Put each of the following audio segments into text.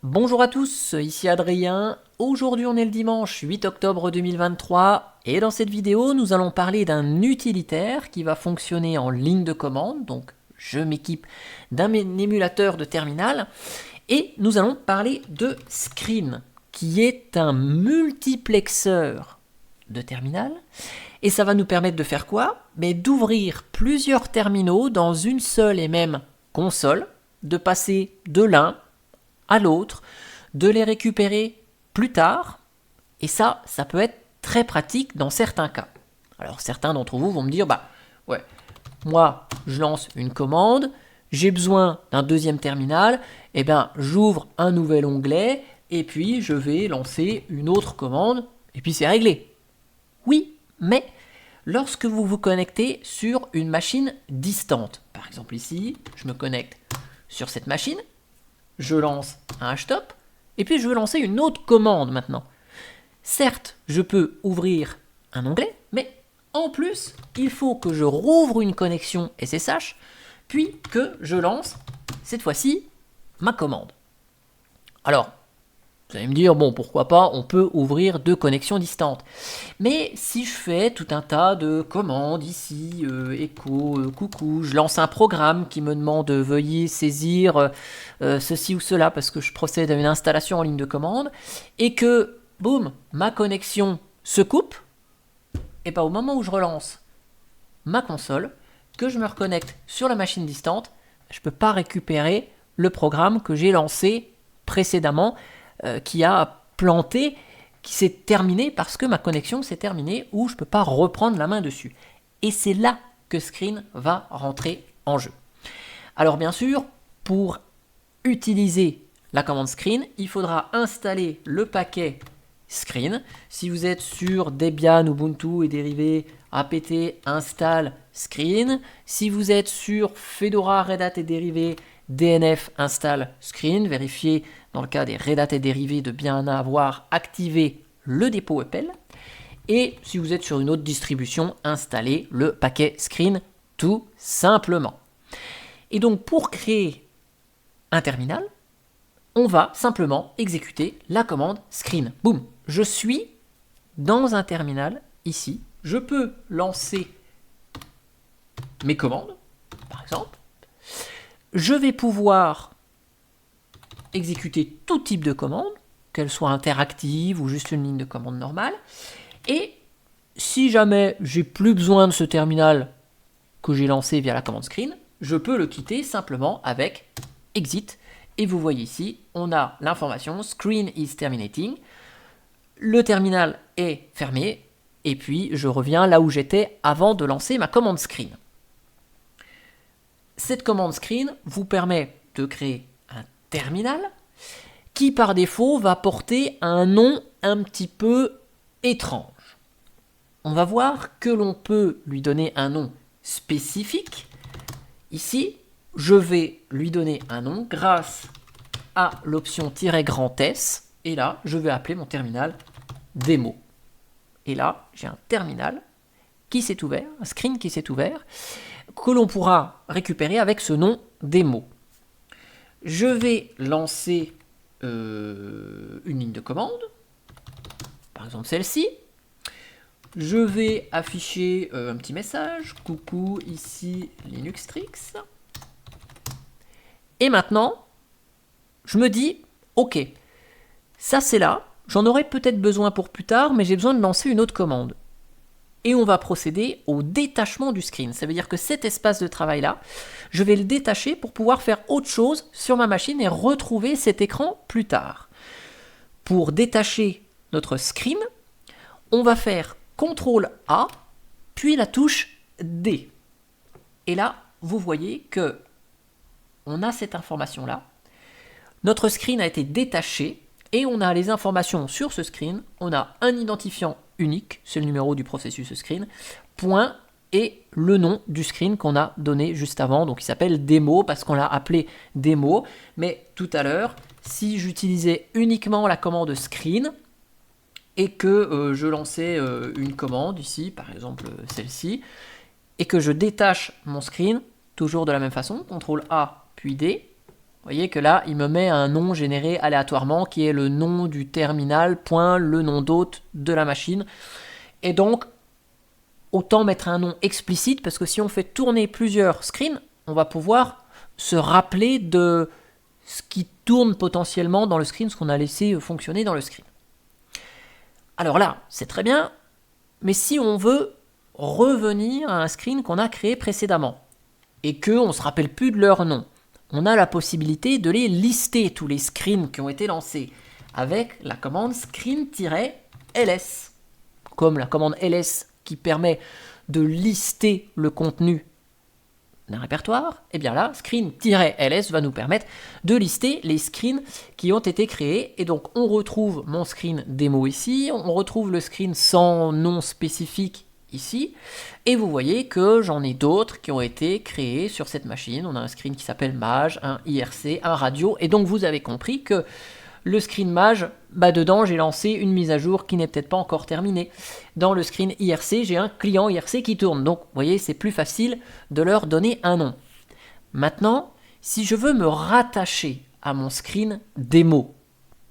Bonjour à tous, ici Adrien. Aujourd'hui on est le dimanche 8 octobre 2023 et dans cette vidéo nous allons parler d'un utilitaire qui va fonctionner en ligne de commande. Donc je m'équipe d'un émulateur de terminal et nous allons parler de Screen qui est un multiplexeur de terminal. Et ça va nous permettre de faire quoi? D'ouvrir plusieurs terminaux dans une seule et même console, de passer de l'un à l'autre, de les récupérer plus tard, et ça peut être très pratique dans certains cas. Alors certains d'entre vous vont me dire, ouais, moi je lance une commande, j'ai besoin d'un deuxième terminal, et j'ouvre un nouvel onglet, et puis je vais lancer une autre commande, et puis c'est réglé. Oui, mais lorsque vous vous connectez sur une machine distante, par exemple ici, je me connecte sur cette machine, je lance un htop, et puis je veux lancer une autre commande maintenant. Certes, je peux ouvrir un onglet, mais en plus, il faut que je rouvre une connexion SSH, puis que je lance, cette fois-ci, ma commande. Alors, vous allez me dire, bon, pourquoi pas, on peut ouvrir deux connexions distantes. Mais si je fais tout un tas de commandes ici, écho, coucou, je lance un programme qui me demande veuillez saisir ceci ou cela parce que je procède à une installation en ligne de commande, et que, boum, ma connexion se coupe, et pas au moment où je relance ma console, que je me reconnecte sur la machine distante, je ne peux pas récupérer le programme que j'ai lancé précédemment, qui a planté, qui s'est terminé parce que ma connexion s'est terminée ou je ne peux pas reprendre la main dessus. Et c'est là que Screen va rentrer en jeu. Alors bien sûr, pour utiliser la commande Screen, il faudra installer le paquet Screen. Si vous êtes sur Debian, Ubuntu et dérivés, apt install Screen. Si vous êtes sur Fedora, Red Hat et dérivés, DNF install Screen. Vérifiez dans le cas des Red Hat et dérivés de bien avoir activé le dépôt EPEL. Et si vous êtes sur une autre distribution, installez le paquet Screen tout simplement. Et donc pour créer un terminal, on va simplement exécuter la commande Screen. Boum, je suis dans un terminal ici. Je peux lancer mes commandes, par exemple. Je vais pouvoir exécuter tout type de commande, qu'elle soit interactive ou juste une ligne de commande normale. Et si jamais j'ai plus besoin de ce terminal que j'ai lancé via la commande Screen, je peux le quitter simplement avec exit. Et vous voyez ici, on a l'information Screen is terminating. Le terminal est fermé. Et puis, je reviens là où j'étais avant de lancer ma commande Screen. Cette commande Screen vous permet de créer un terminal qui, par défaut, va porter un nom un petit peu étrange. On va voir que l'on peut lui donner un nom spécifique. Ici, je vais lui donner un nom grâce à l'option "-S", et là, je vais appeler mon terminal démo. Et là, j'ai un terminal qui s'est ouvert, un screen qui s'est ouvert, que l'on pourra récupérer avec ce nom démo. Je vais lancer une ligne de commande, par exemple celle-ci. Je vais afficher un petit message, coucou, ici Linuxtrix. Et maintenant, je me dis, ok, ça c'est là, j'en aurai peut-être besoin pour plus tard, mais j'ai besoin de lancer une autre commande. Et on va procéder au détachement du screen. Ça veut dire que cet espace de travail-là, je vais le détacher pour pouvoir faire autre chose sur ma machine et retrouver cet écran plus tard. Pour détacher notre screen, on va faire CTRL-A, puis la touche D. Et là, vous voyez que on a cette information-là. Notre screen a été détaché et on a les informations sur ce screen. On a un identifiant unique, c'est le numéro du processus screen, point et le nom du screen qu'on a donné juste avant. Donc il s'appelle démo parce qu'on l'a appelé démo. Mais tout à l'heure, si j'utilisais uniquement la commande screen et que je lançais une commande ici, par exemple celle-ci, et que je détache mon screen, toujours de la même façon, CTRL A puis D, voyez que là, il me met un nom généré aléatoirement qui est le nom du terminal, point le nom d'hôte de la machine. Et donc, autant mettre un nom explicite parce que si on fait tourner plusieurs screens, on va pouvoir se rappeler de ce qui tourne potentiellement dans le screen, ce qu'on a laissé fonctionner dans le screen. Alors là, c'est très bien, mais si on veut revenir à un screen qu'on a créé précédemment et qu'on ne se rappelle plus de leur nom, on a la possibilité de les lister, tous les screens qui ont été lancés, avec la commande screen-ls, comme la commande ls qui permet de lister le contenu d'un répertoire, et bien là, screen-ls va nous permettre de lister les screens qui ont été créés. Et donc, on retrouve mon screen démo ici, on retrouve le screen sans nom spécifique ici, et vous voyez que j'en ai d'autres qui ont été créés sur cette machine. On a un screen qui s'appelle Mage, un IRC, un radio, et donc vous avez compris que le screen Mage, dedans j'ai lancé une mise à jour qui n'est peut-être pas encore terminée. Dans le screen IRC, j'ai un client IRC qui tourne, donc vous voyez, c'est plus facile de leur donner un nom. Maintenant, si je veux me rattacher à mon screen démo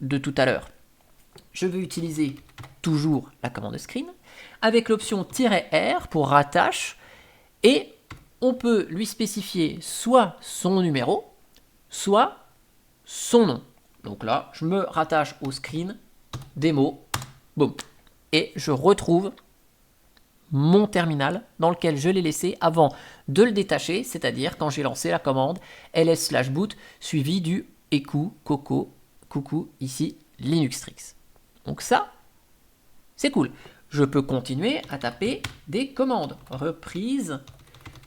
de tout à l'heure, je vais utiliser toujours la commande screen, avec l'option "-r" pour rattache, et on peut lui spécifier soit son numéro, soit son nom. Donc là, je me rattache au screen démo, boum, et je retrouve mon terminal dans lequel je l'ai laissé avant de le détacher, c'est-à-dire quand j'ai lancé la commande ls/boot suivi du eku coco coucou ici Linuxtrix. Donc ça, c'est cool. Je peux continuer à taper des commandes. Reprise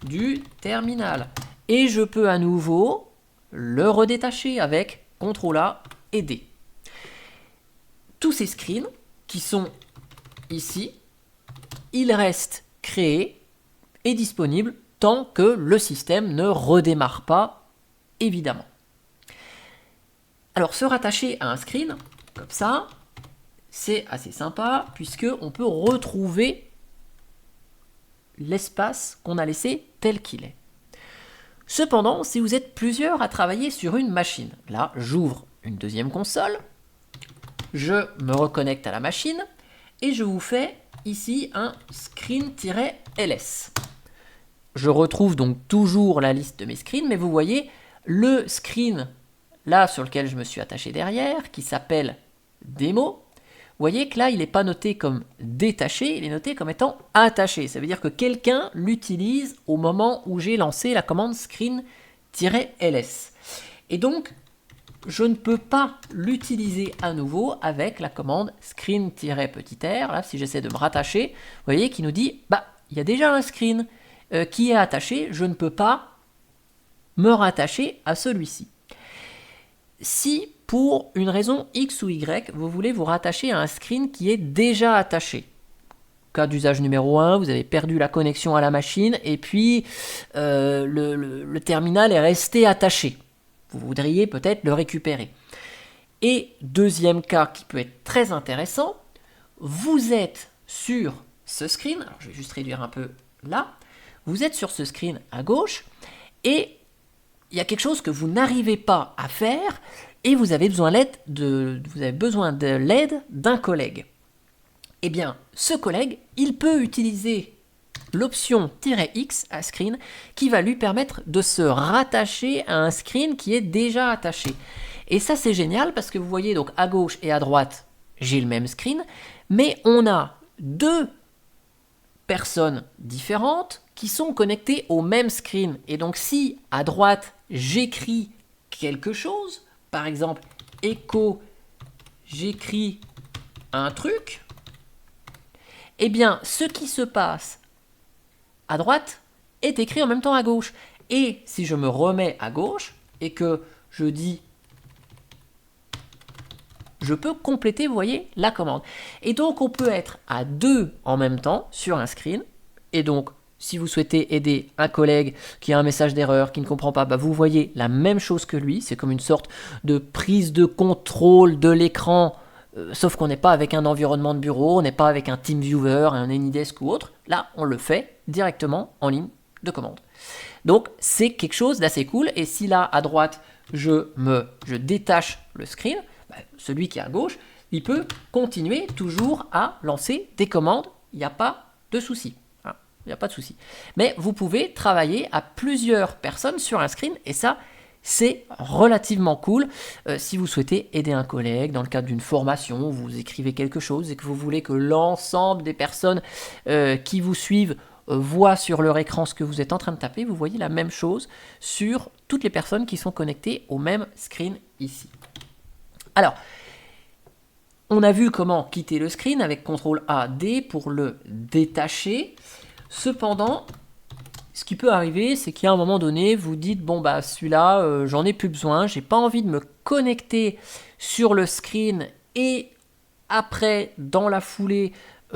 du terminal. Et je peux à nouveau le redétacher avec CTRL-A et D. Tous ces screens qui sont ici, ils restent créés et disponibles tant que le système ne redémarre pas, évidemment. Alors, se rattacher à un screen, comme ça, c'est assez sympa puisque on peut retrouver l'espace qu'on a laissé tel qu'il est. Cependant, si vous êtes plusieurs à travailler sur une machine, là j'ouvre une deuxième console, je me reconnecte à la machine et je vous fais ici un screen-ls. Je retrouve donc toujours la liste de mes screens, mais vous voyez le screen là sur lequel je me suis attaché derrière, qui s'appelle démo. Vous voyez que là, il n'est pas noté comme détaché, il est noté comme étant attaché. Ça veut dire que quelqu'un l'utilise au moment où j'ai lancé la commande screen-ls. Et donc, je ne peux pas l'utiliser à nouveau avec la commande screen-r. Là, si j'essaie de me rattacher, vous voyez qu'il nous dit, il y a déjà un screen qui est attaché, je ne peux pas me rattacher à celui-ci. Si, pour une raison X ou Y, vous voulez vous rattacher à un screen qui est déjà attaché. Cas d'usage numéro 1, vous avez perdu la connexion à la machine et puis le terminal est resté attaché. Vous voudriez peut-être le récupérer. Et deuxième cas qui peut être très intéressant, vous êtes sur ce screen, alors je vais juste réduire un peu là, vous êtes sur ce screen à gauche et il y a quelque chose que vous n'arrivez pas à faire et vous avez besoin de l'aide d'un collègue. Eh bien, ce collègue, il peut utiliser l'option "-x à screen qui va lui permettre de se rattacher à un screen qui est déjà attaché. Et ça, c'est génial parce que vous voyez, donc à gauche et à droite, j'ai le même screen, mais on a deux personnes différentes qui sont connectées au même screen. Et donc, si à droite, j'écris quelque chose, par exemple, echo, j'écris un truc, eh bien, ce qui se passe à droite est écrit en même temps à gauche. Et si je me remets à gauche et que je dis, je peux compléter, vous voyez, la commande. Et donc, on peut être à deux en même temps sur un screen. Et donc, si vous souhaitez aider un collègue qui a un message d'erreur, qui ne comprend pas, vous voyez la même chose que lui. C'est comme une sorte de prise de contrôle de l'écran, sauf qu'on n'est pas avec un environnement de bureau, on n'est pas avec un TeamViewer, un AnyDesk ou autre. Là, on le fait directement en ligne de commande. Donc, c'est quelque chose d'assez cool. Et si là, à droite, je détache le screen, celui qui est à gauche, il peut continuer toujours à lancer des commandes, il n'y a pas de souci. Il n'y a pas de souci. Mais vous pouvez travailler à plusieurs personnes sur un screen et ça, c'est relativement cool. Si vous souhaitez aider un collègue dans le cadre d'une formation, vous écrivez quelque chose et que vous voulez que l'ensemble des personnes qui vous suivent voient sur leur écran ce que vous êtes en train de taper, vous voyez la même chose sur toutes les personnes qui sont connectées au même screen ici. Alors, on a vu comment quitter le screen avec CTRL-A-D pour le détacher. Cependant, ce qui peut arriver, c'est qu'à un moment donné, vous dites, bon bah celui-là, j'en ai plus besoin, j'ai pas envie de me connecter sur le screen et après, dans la foulée,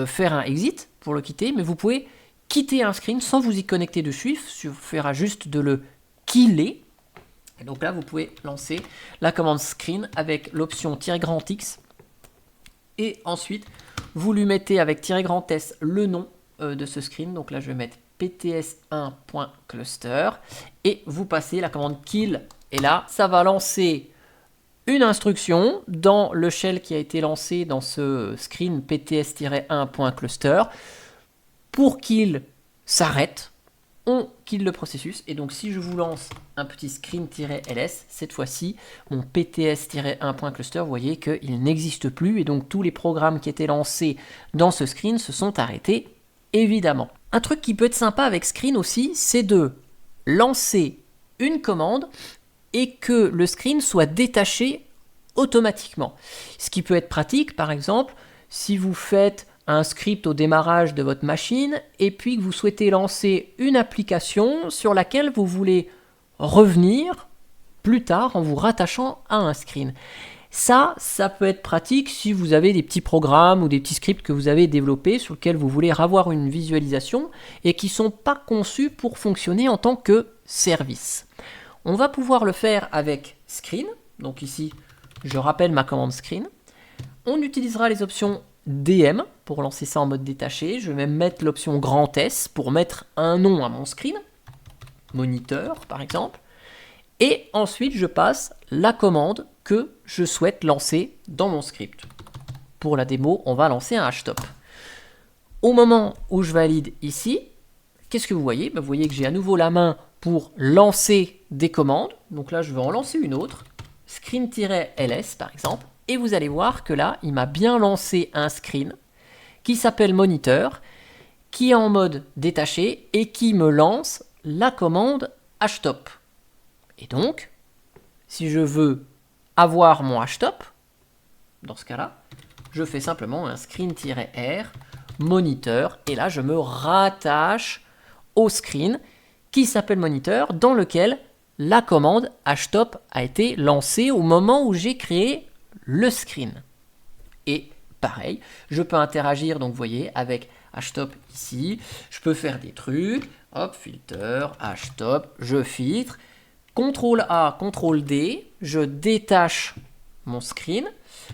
faire un exit pour le quitter, mais vous pouvez quitter un screen sans vous y connecter dessus, il suffira juste de le killer. Et donc là, vous pouvez lancer la commande screen avec l'option "-X et ensuite, vous lui mettez avec "-S le nom de ce screen, donc là je vais mettre pts1.cluster et vous passez la commande kill et là ça va lancer une instruction dans le shell qui a été lancé dans ce screen pts-1.cluster pour qu'il s'arrête. On kill le processus et donc si je vous lance un petit screen-ls, cette fois-ci mon pts-1.cluster, vous voyez qu'il n'existe plus et donc tous les programmes qui étaient lancés dans ce screen se sont arrêtés évidemment. Un truc qui peut être sympa avec screen aussi, c'est de lancer une commande et que le screen soit détaché automatiquement. Ce qui peut être pratique, par exemple, si vous faites un script au démarrage de votre machine et puis que vous souhaitez lancer une application sur laquelle vous voulez revenir plus tard en vous rattachant à un screen. Ça peut être pratique si vous avez des petits programmes ou des petits scripts que vous avez développés sur lesquels vous voulez avoir une visualisation et qui ne sont pas conçus pour fonctionner en tant que service. On va pouvoir le faire avec screen. Donc ici, je rappelle ma commande screen. On utilisera les options DM pour lancer ça en mode détaché. Je vais même mettre l'option grand S pour mettre un nom à mon screen. Moniteur, par exemple. Et ensuite, je passe la commande que je souhaite lancer dans mon script. Pour la démo, on va lancer un htop. Au moment où je valide ici, qu'est-ce que vous voyez? Vous voyez que j'ai à nouveau la main pour lancer des commandes. Donc là, je vais en lancer une autre. Screen-ls par exemple. Et vous allez voir que là, il m'a bien lancé un screen qui s'appelle moniteur, qui est en mode détaché et qui me lance la commande htop. Et donc, si je veux avoir mon htop, dans ce cas-là, je fais simplement un screen-r moniteur et là je me rattache au screen qui s'appelle moniteur dans lequel la commande htop a été lancée au moment où j'ai créé le screen. Et pareil, je peux interagir, donc vous voyez, avec htop ici, je peux faire des trucs, hop, filter, htop, je filtre, CTRL-A, CTRL-D, je détache mon screen,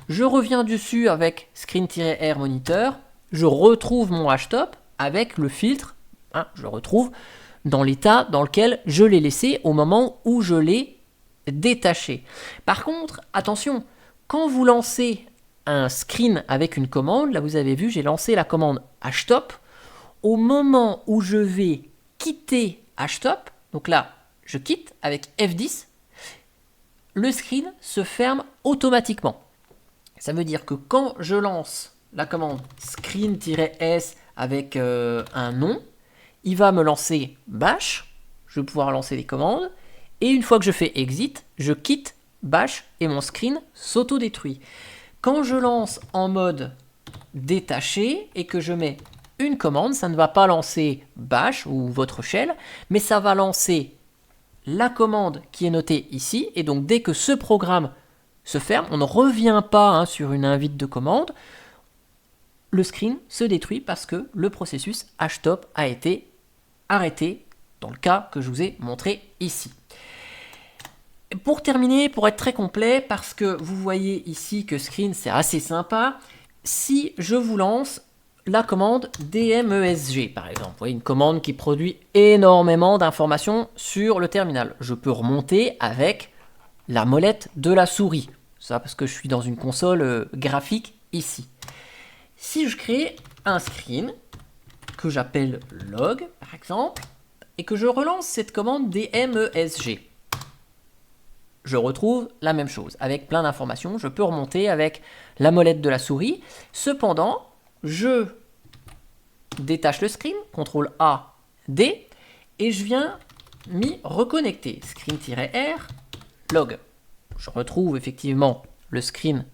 je reviens dessus avec screen-r moniteur, je retrouve mon htop avec le filtre, je le retrouve dans l'état dans lequel je l'ai laissé au moment où je l'ai détaché. Par contre, attention, quand vous lancez un screen avec une commande, là vous avez vu, j'ai lancé la commande htop, au moment où je vais quitter htop, donc là, je quitte avec F10, le screen se ferme automatiquement. Ça veut dire que quand je lance la commande screen-s avec un nom, il va me lancer bash, je vais pouvoir lancer des commandes, et une fois que je fais exit, je quitte bash et mon screen s'auto-détruit. Quand je lance en mode détaché et que je mets une commande, ça ne va pas lancer bash ou votre shell, mais ça va lancer la commande qui est notée ici, et donc dès que ce programme se ferme, on ne revient pas sur une invite de commande, le screen se détruit parce que le processus htop a été arrêté dans le cas que je vous ai montré ici. Pour terminer, pour être très complet, parce que vous voyez ici que screen c'est assez sympa, si je vous lance la commande dmesg par exemple, vous voyez une commande qui produit énormément d'informations sur le terminal, je peux remonter avec la molette de la souris. Ça parce que je suis dans une console graphique ici. Si je crée un screen que j'appelle log par exemple et que je relance cette commande dmesg, je retrouve la même chose avec plein d'informations. Je peux remonter avec la molette de la souris. Cependant, je détache le screen, CTRL A, D, et je viens m'y reconnecter. Screen-R, log. Je retrouve effectivement le screen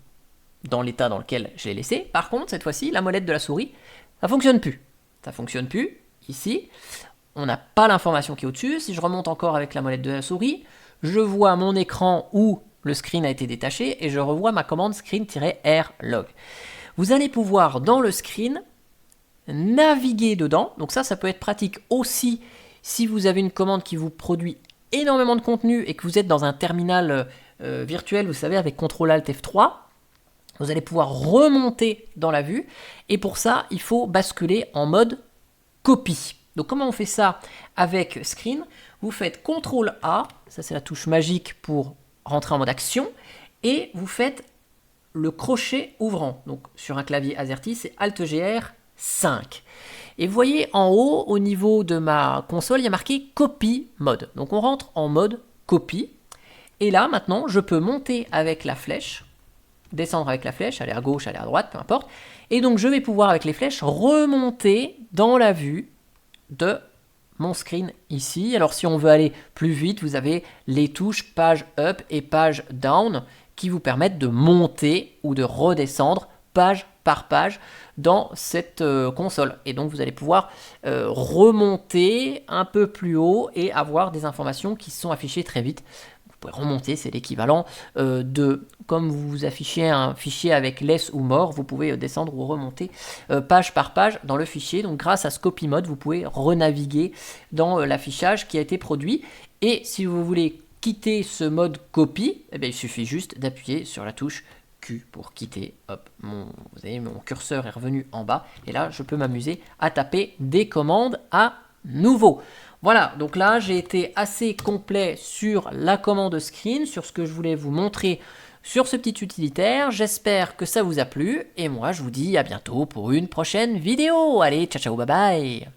dans l'état dans lequel je l'ai laissé. Par contre, cette fois-ci, la molette de la souris, ça ne fonctionne plus. Ça ne fonctionne plus. Ici, on n'a pas l'information qui est au-dessus. Si je remonte encore avec la molette de la souris, je vois mon écran où le screen a été détaché et je revois ma commande screen-r log. Vous allez pouvoir, dans le screen, naviguer dedans. Donc ça peut être pratique aussi si vous avez une commande qui vous produit énormément de contenu et que vous êtes dans un terminal virtuel, vous savez, avec CTRL-ALT F3. Vous allez pouvoir remonter dans la vue. Et pour ça, il faut basculer en mode copie. Donc comment on fait ça avec Screen? Vous faites CTRL-A, ça c'est la touche magique pour rentrer en mode action, et vous faites le crochet ouvrant. Donc sur un clavier AZERTY, c'est Alt-GR 5. Et vous voyez en haut, au niveau de ma console, il y a marqué Copy Mode. Donc on rentre en mode copie. Et là, maintenant, je peux monter avec la flèche, descendre avec la flèche, aller à gauche, aller à droite, peu importe. Et donc je vais pouvoir, avec les flèches, remonter dans la vue de mon screen ici. Alors si on veut aller plus vite, vous avez les touches page up et page down qui vous permettent de monter ou de redescendre page par page dans cette console. Et donc vous allez pouvoir remonter un peu plus haut et avoir des informations qui sont affichées très vite. Vous pouvez remonter, c'est l'équivalent de, comme vous affichez un fichier avec less ou more, vous pouvez descendre ou remonter page par page dans le fichier. Donc grâce à ce copy mode, vous pouvez renaviguer dans l'affichage qui a été produit. Et si vous voulez quitter ce mode copie, eh bien, il suffit juste d'appuyer sur la touche Q pour quitter. Hop, vous voyez, mon curseur est revenu en bas. Et là, je peux m'amuser à taper des commandes à nouveau. Voilà, donc là, j'ai été assez complet sur la commande screen, sur ce que je voulais vous montrer sur ce petit utilitaire. J'espère que ça vous a plu. Et moi, je vous dis à bientôt pour une prochaine vidéo. Allez, ciao, ciao, bye bye.